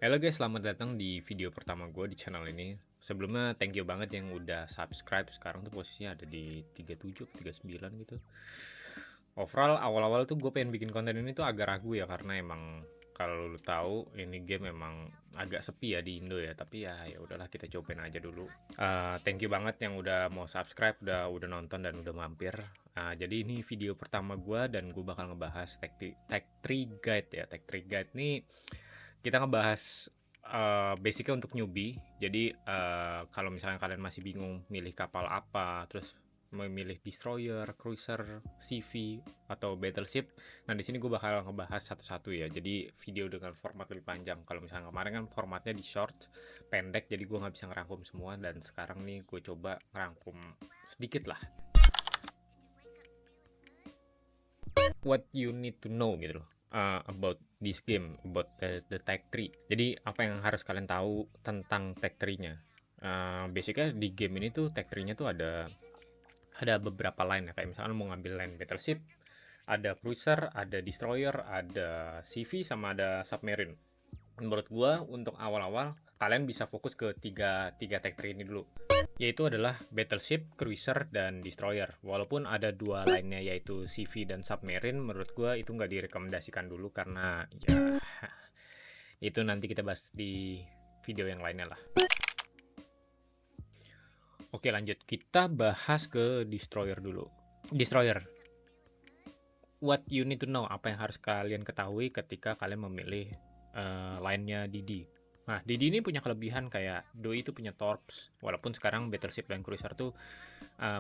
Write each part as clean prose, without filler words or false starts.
Halo guys, selamat datang di video pertama gue di channel ini. Sebelumnya thank you banget yang udah subscribe. Sekarang tuh posisinya ada di 37 atau 39 gitu. Overall awal-awal tuh gue pengen bikin konten ini tuh agak ragu ya, karena emang kalau lu tahu ini game emang agak sepi ya di Indo ya. Tapi ya udahlah, kita cobain aja dulu. Thank you banget yang udah mau subscribe, udah nonton dan udah mampir. Jadi ini video pertama gue dan gue bakal ngebahas Tech Tree Guide ya. Tech Tree Guide nih kita ngebahas basicnya untuk newbie. Jadi kalau misalnya kalian masih bingung milih kapal apa, terus memilih destroyer, cruiser, CV atau battleship. Nah, di sini gue bakal ngebahas satu-satu ya. Jadi video dengan format lebih panjang. Kalau misalnya kemarin kan formatnya di short, pendek, jadi gue nggak bisa ngerangkum semua. Dan sekarang nih gue coba ngerangkum sedikit lah. What you need to know gitu loh, about this game, about the tech tree. Jadi apa yang harus kalian tahu tentang tech tree-nya. Basicnya di game ini tuh tech tree-nya tuh ada beberapa line ya, kayak misalnya mau ngambil line battleship, ada cruiser, ada destroyer, ada CV, sama ada submarine. Menurut gua untuk awal-awal kalian bisa fokus ke tiga tech tree ini dulu, yaitu adalah battleship, cruiser, dan destroyer. Walaupun ada dua lainnya yaitu CV dan submarine, menurut gua itu nggak direkomendasikan dulu karena ya itu nanti kita bahas di video yang lainnya lah. Oke, lanjut, kita bahas ke destroyer dulu. Destroyer, what you need to know, apa yang harus kalian ketahui ketika kalian memilih line-nya Didi. Nah, Didi ini punya kelebihan kayak Doi itu punya torps, walaupun sekarang battleship dan cruiser tuh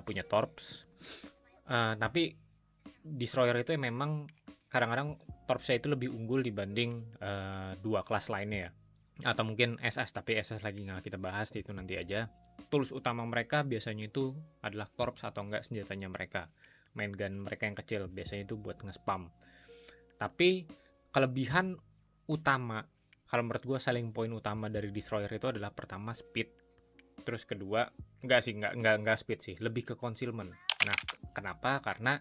punya torps. Tapi destroyer itu memang kadang-kadang torpsnya itu lebih unggul dibanding dua kelas lainnya ya. Atau mungkin SS, tapi SS lagi nggak kita bahas, itu nanti aja. Tools utama mereka biasanya itu adalah torps atau enggak senjatanya mereka. Main gun mereka yang kecil biasanya itu buat nge-spam. Tapi kelebihan utama, kalau menurut gue selling point utama dari destroyer itu adalah pertama speed, terus kedua enggak speed sih, lebih ke concealment. Nah, kenapa? Karena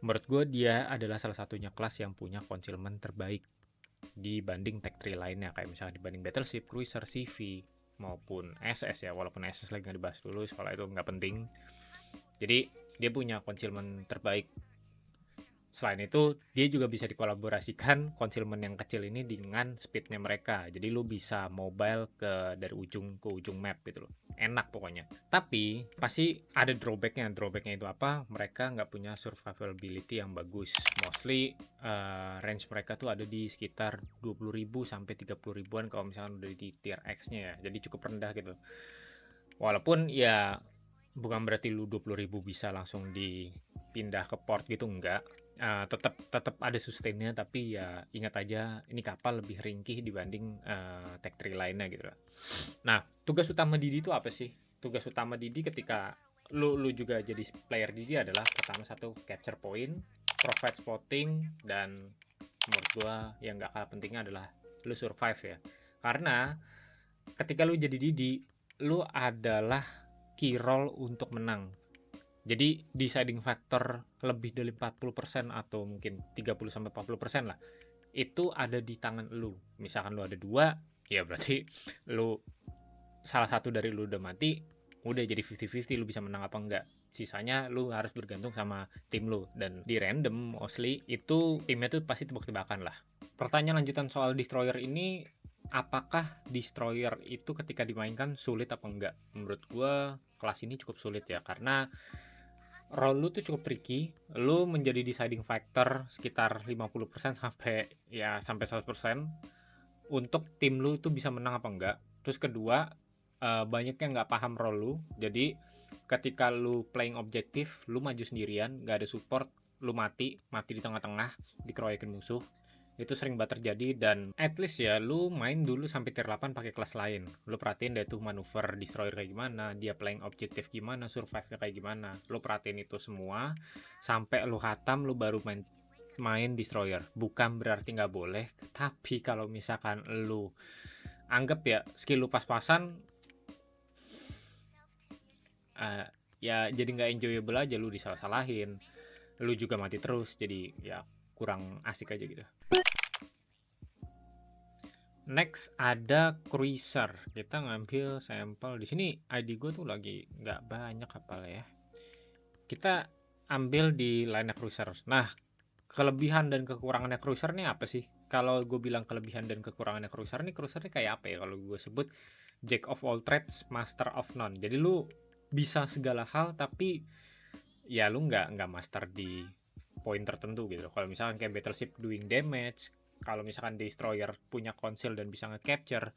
menurut gue dia adalah salah satunya kelas yang punya concealment terbaik dibanding tech tree lainnya, kayak misalnya dibanding battleship, cruiser, CV maupun SS ya. Walaupun SS lagi nggak dibahas dulu, soalnya itu nggak penting. Jadi dia punya concealment terbaik. Selain itu, dia juga bisa dikolaborasikan concealment yang kecil ini dengan speednya mereka. Jadi lu bisa mobile dari ujung ke ujung map gitu loh. Enak pokoknya. Tapi pasti ada drawbacknya. Drawbacknya itu apa? Mereka nggak punya survivability yang bagus. Mostly range mereka tuh ada di sekitar 20.000 sampai 30 ribuan kalau misalnya udah di tier X-nya ya. Jadi cukup rendah gitu. Walaupun ya bukan berarti lu 20.000 bisa langsung dipindah ke port gitu, enggak. Tetap ada sustainnya, tapi ya ingat aja ini kapal lebih ringkih dibanding tech tree lainnya gitu lah. Nah, tugas utama Didi itu apa sih? Tugas utama Didi ketika lu juga jadi player Didi adalah pertama satu, capture point, provide spotting, dan menurut gua yang gak kalah pentingnya adalah lu survive ya. Karena ketika lu jadi Didi, lu adalah key role untuk menang. Jadi deciding factor lebih dari 40% atau mungkin 30-40% lah, itu ada di tangan lu. Misalkan lu ada dua, ya berarti lu salah satu dari lu udah mati, udah jadi 50-50 lu bisa menang apa enggak. Sisanya lu harus bergantung sama tim lu, dan di random mostly itu timnya tuh pasti tebak-tebakan lah. Pertanyaan lanjutan soal destroyer ini, apakah destroyer itu ketika dimainkan sulit apa enggak? Menurut gua kelas ini cukup sulit ya, karena role lu tuh cukup tricky. Lu menjadi deciding factor sekitar 50% sampai 100% untuk tim lu tuh bisa menang apa enggak. Terus kedua, banyak yang nggak paham role lu. Jadi ketika lu playing objektif, lu maju sendirian, nggak ada support, lu mati di tengah-tengah, dikeroyokin musuh. Itu sering banget terjadi, dan at least ya lu main dulu sampai tier 8 pakai kelas lain. Lu perhatiin deh tuh manuver destroyer kayak gimana, dia playing objektif gimana, survive-nya kayak gimana. Lu perhatiin itu semua sampai lu hatam, lu baru main destroyer. Bukan berarti nggak boleh, tapi kalau misalkan lu anggap ya skill lu pas-pasan, ya jadi nggak enjoyable aja, lu disalah-salahin, lu juga mati terus, jadi ya kurang asik aja gitu. Next ada cruiser. Kita ngambil sampel di sini. ID gue tuh lagi nggak banyak apal ya. Kita ambil di line cruiser. Nah, kelebihan dan kekurangannya cruiser nih apa sih? Kalau gue bilang kelebihan dan kekurangannya cruiser nih kayak apa ya? Kalau gue sebut jack of all trades, master of none. Jadi lu bisa segala hal tapi ya lu nggak master di poin tertentu gitu. Kalau misalkan kayak battleship doing damage, kalau misalkan destroyer punya conceal dan bisa nge-capture,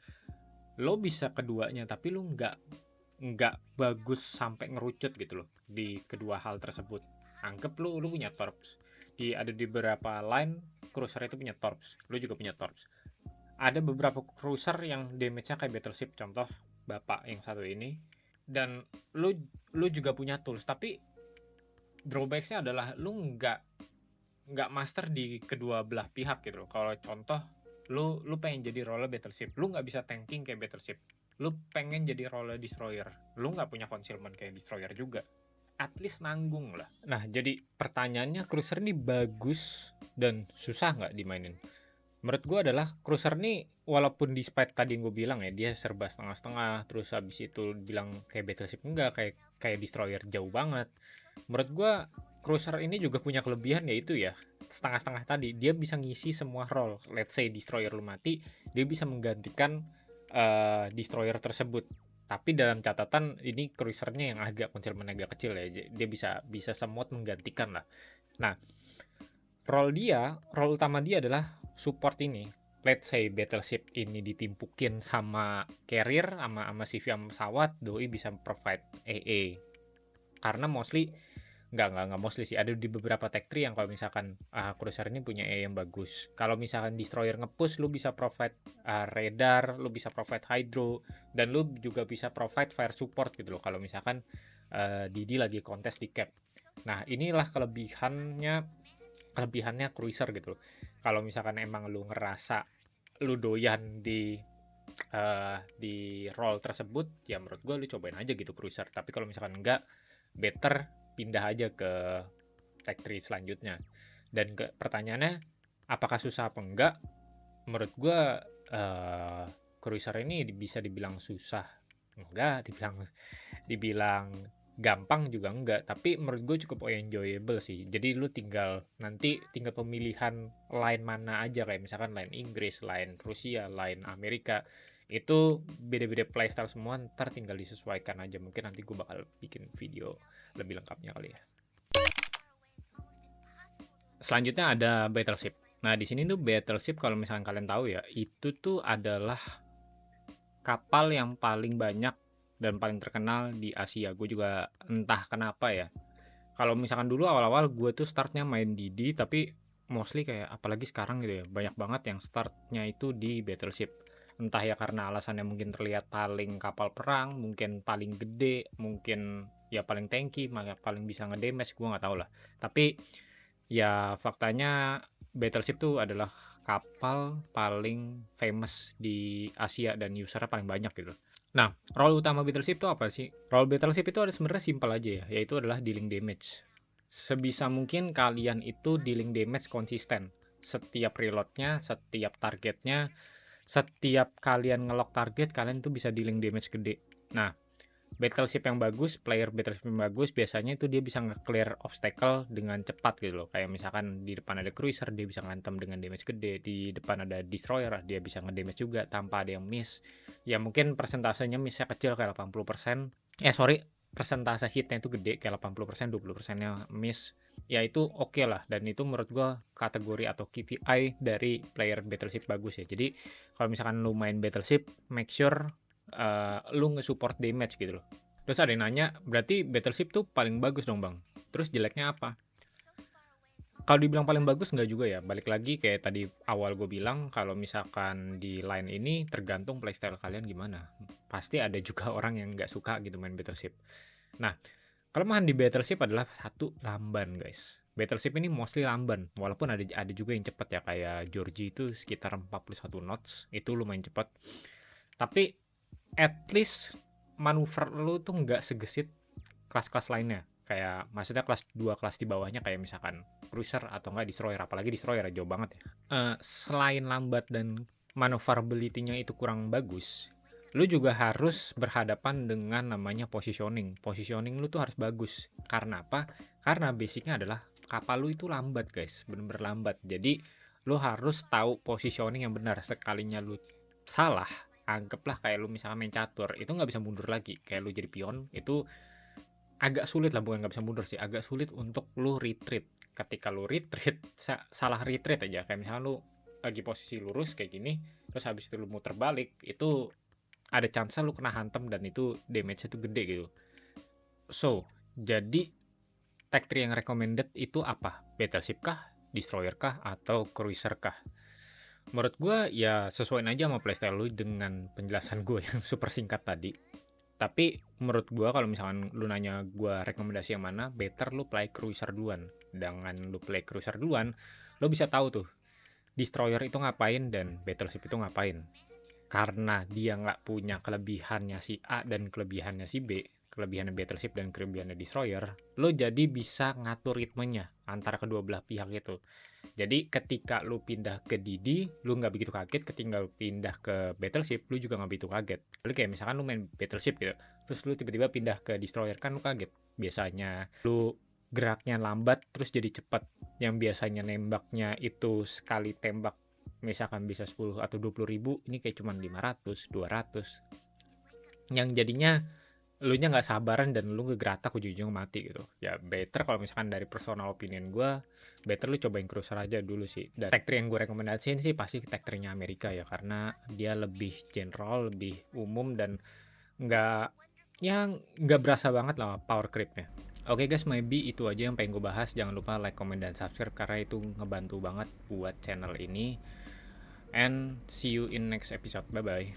lo bisa keduanya tapi lu nggak bagus sampai ngerucut gitu loh di kedua hal tersebut. Anggap lu punya torps. Ada di beberapa line cruiser itu punya torps, lu juga punya torps. Ada beberapa cruiser yang damage-nya kayak battleship, contoh bapak yang satu ini, dan lu lu juga punya tools tapi drawbacksnya adalah lu nggak master di kedua belah pihak gitu loh. Kalau contoh lu pengen jadi role battleship, lu nggak bisa tanking kayak battleship. Lu pengen jadi role destroyer, lu nggak punya concealment kayak destroyer juga. At least nanggung lah. Nah, jadi pertanyaannya cruiser ini bagus dan susah nggak dimainin? Menurut gue adalah cruiser nih, walaupun di spite tadi yang gue bilang ya dia serba setengah-setengah, terus habis itu bilang kayak battleship enggak, kayak destroyer jauh banget. Menurut gue cruiser ini juga punya kelebihan, yaitu ya setengah-setengah tadi, dia bisa ngisi semua role. Let's say destroyer lu mati, dia bisa menggantikan destroyer tersebut. Tapi dalam catatan ini cruisernya yang agak concealment agak kecil ya, dia bisa somewhat menggantikan lah. Nah, role utama dia adalah support ini. Let's say battleship ini ditimpukin sama carrier, sama CV sama pesawat, doi bisa provide AA. Karena mostly nggak mostly sih, ada di beberapa tech tree yang kalau misalkan cruiser ini punya AA yang bagus. Kalau misalkan destroyer nge-push, lu bisa provide radar, lu bisa provide hydro, dan lu juga bisa provide fire support gitu loh kalau misalkan Didi lagi kontes di cap. Nah, inilah kelebihannya cruiser gitu loh. Kalau misalkan emang lu ngerasa lu doyan di role tersebut, ya menurut gue lu cobain aja gitu cruiser. Tapi kalau misalkan enggak, better pindah aja ke tech tree selanjutnya. Dan pertanyaannya, apakah susah apa enggak? Menurut gue cruiser ini bisa dibilang susah enggak, dibilang gampang juga enggak, tapi menurut gue cukup enjoyable sih. Jadi lu tinggal pemilihan line mana aja, kayak misalkan line Inggris, line Rusia, line Amerika, itu beda-beda playstyle semua, ntar tinggal disesuaikan aja. Mungkin nanti gue bakal bikin video lebih lengkapnya kali ya. Selanjutnya ada battleship. Nah, di sini tuh battleship kalau misalkan kalian tahu ya, itu tuh adalah kapal yang paling banyak dan paling terkenal di Asia. Gue juga entah kenapa ya. Kalau misalkan dulu awal-awal gue tuh startnya main Didi, tapi mostly kayak apalagi sekarang gitu ya, banyak banget yang startnya itu di battleship. Entah ya karena alasannya mungkin terlihat paling kapal perang, mungkin paling gede, mungkin ya paling tanky, paling bisa ngedamage, gue nggak tahu lah. Tapi ya faktanya battleship tuh adalah kapal paling famous di Asia dan usernya paling banyak gitu. Nah, role utama battleship itu apa sih? Role battleship itu ada sebenarnya simpel aja ya, yaitu adalah dealing damage. Sebisa mungkin kalian itu dealing damage konsisten. Setiap reloadnya, setiap targetnya, setiap kalian ngelock target, kalian tuh bisa dealing damage gede. Nah, battleship yang bagus, player battleship yang bagus, biasanya itu dia bisa nge-clear obstacle dengan cepat gitu loh. Kayak misalkan di depan ada cruiser, dia bisa ngantem dengan damage gede. Di depan ada destroyer, dia bisa nge-damage juga tanpa ada yang miss. Ya mungkin persentasenya missnya kecil kayak 80%. Persentase hitnya itu gede kayak 80%, 20%-nya miss. Ya itu oke lah, dan itu menurut gua kategori atau KPI dari player battleship bagus ya. Jadi kalau misalkan lu main battleship, make sure lu nge-support damage gitu loh. Terus ada yang nanya, berarti battleship tuh paling bagus dong bang, terus jeleknya apa? Kalau dibilang paling bagus nggak juga ya, balik lagi kayak tadi awal gue bilang, kalau misalkan di line ini tergantung playstyle kalian gimana. Pasti ada juga orang yang nggak suka gitu main battleship. Nah, kelemahan di battleship adalah satu, lamban guys. Battleship ini mostly lamban, walaupun ada juga yang cepet ya, kayak Georgie itu sekitar 41 knots, itu lumayan cepet. Tapi at least manuver lu tuh nggak segesit kelas-kelas lainnya. Kayak maksudnya kelas 2 kelas di bawahnya, kayak misalkan cruiser atau enggak destroyer, apalagi destroyer jauh banget ya. Selain lambat dan maneuverability-nya itu kurang bagus, lu juga harus berhadapan dengan namanya positioning. Positioning lu tuh harus bagus. Karena apa? Karena basic-nya adalah kapal lu itu lambat, guys. Bener-bener lambat. Jadi lu harus tahu positioning yang benar. Sekalinya lu salah, anggaplah kayak lu misalnya main catur, itu nggak bisa mundur lagi. Kayak lu jadi pion, itu agak sulit lah, bukan nggak bisa mundur sih, agak sulit untuk lu retreat. Ketika lu retreat, salah retreat aja, kayak misalnya lu lagi posisi lurus kayak gini, terus habis itu lu muter balik, itu ada chance lu kena hantem dan itu damage-nya tuh gede gitu. So, jadi tech tree yang recommended itu apa? Battleship kah? Destroyer kah? Atau cruiser kah? Menurut gue ya sesuaiin aja sama playstyle lu dengan penjelasan gue yang super singkat tadi. Tapi menurut gue kalau misalkan lu nanya gue rekomendasi yang mana, better lu play cruiser duluan. Dengan lu play cruiser duluan, lu bisa tahu tuh destroyer itu ngapain dan battleship itu ngapain. Karena dia nggak punya kelebihannya si A dan kelebihannya si B, kelebihannya battleship dan kelebihannya destroyer, lo jadi bisa ngatur ritmenya antara kedua belah pihak itu. Jadi ketika lu pindah ke Didi, lu nggak begitu kaget. Ketika lu pindah ke battleship, lu juga nggak begitu kaget. Lalu kayak misalkan lu main battleship gitu, terus lu tiba-tiba pindah ke destroyer, kan lu kaget. Biasanya lu geraknya lambat terus jadi cepat. Yang biasanya nembaknya itu sekali tembak misalkan bisa 10 atau 20 ribu, ini kayak cuma 500, 200. Yang jadinya lu nya nggak sabaran dan lu ngegeratak ujung-ujung mati gitu. Ya better kalau misalkan dari personal opinion gue, better lu cobain cruiser aja dulu sih. Dan tech tree yang gue rekomendasiin sih pasti tech tree-nya Amerika ya, karena dia lebih general, lebih umum, dan nggak yang nggak berasa banget lah power creep-nya. Oke guys, maybe itu aja yang pengen gue bahas. Jangan lupa like, comment, dan subscribe karena itu ngebantu banget buat channel ini. And see you in next episode. Bye bye.